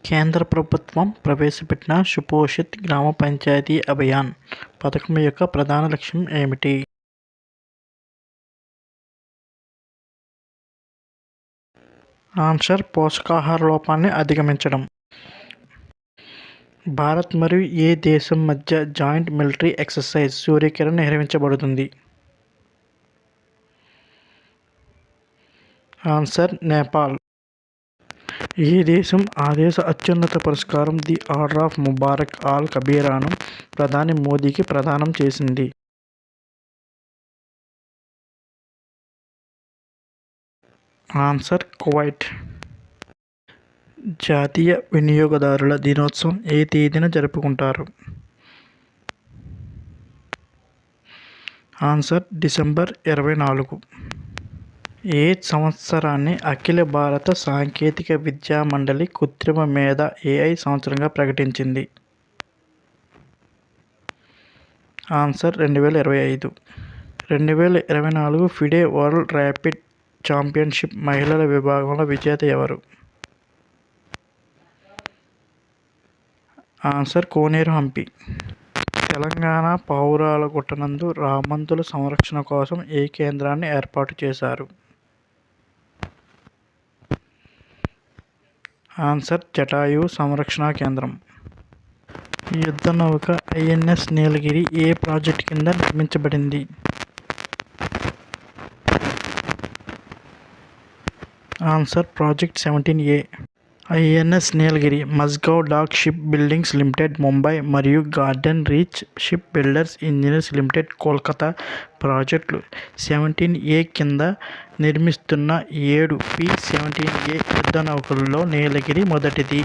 కేంద్ర ప్రభుత్వం ప్రవేశపెట్టిన సుపోషిత్ గ్రామ పంచాయతీ అభియాన్ పథకం యొక్క ప్రధాన లక్ష్యం ఏమిటి? ఆన్సర్ పోషకాహార లోపాన్ని అధిగమించడం. భారత్ మరియు ఏ దేశం మధ్య జాయింట్ మిలిటరీ ఎక్సర్సైజ్ సూర్యకిరణ్ నిర్వహించబడుతుంది? ఆన్సర్ నేపాల్. ఈ దేశం ఆ దేశ అత్యున్నత పురస్కారం the order of Mubarak al కబీరాను ప్రధాని మోదీకి ప్రదానం చేసింది? Answer Kuwait. జాతీయ వినియోగదారుల దినోత్సవం ఏ తేదీన జరుపుకుంటారు? Answer December 24. ఏ సంవత్సరాన్ని అఖిల భారత సాంకేతిక విద్యా మండలి కృత్రిమ మేధ AI సంవత్సరంగా ప్రకటించింది? Answer 2025. 2024 FIDE world rapid championship మహిళల విభాగంలో విజేత ఎవరు? ఆన్సర్ కోనేరు హంపి. తెలంగాణ పావురాలగుట్ట నందు రామంతుల సంరక్షణ కోసం ఏ కేంద్రాన్ని ఏర్పాటు చేశారు? ఆన్సర్ జటాయువు సంరక్షణ కేంద్రం. యుద్ధ నౌక INS నీలగిరి ఏ ప్రాజెక్టు కింద నిర్మించబడింది? Answer project 17A. INS Nilgiri Mazagon dock ship buildings limited Mumbai మరియు garden reach ship builders engineers limited Kolkata ప్రాజెక్టులు 17A కింద నిర్మిస్తున్న 7 P-17A యుద్ధ నౌకలలో నీలగిరి మొదటిది.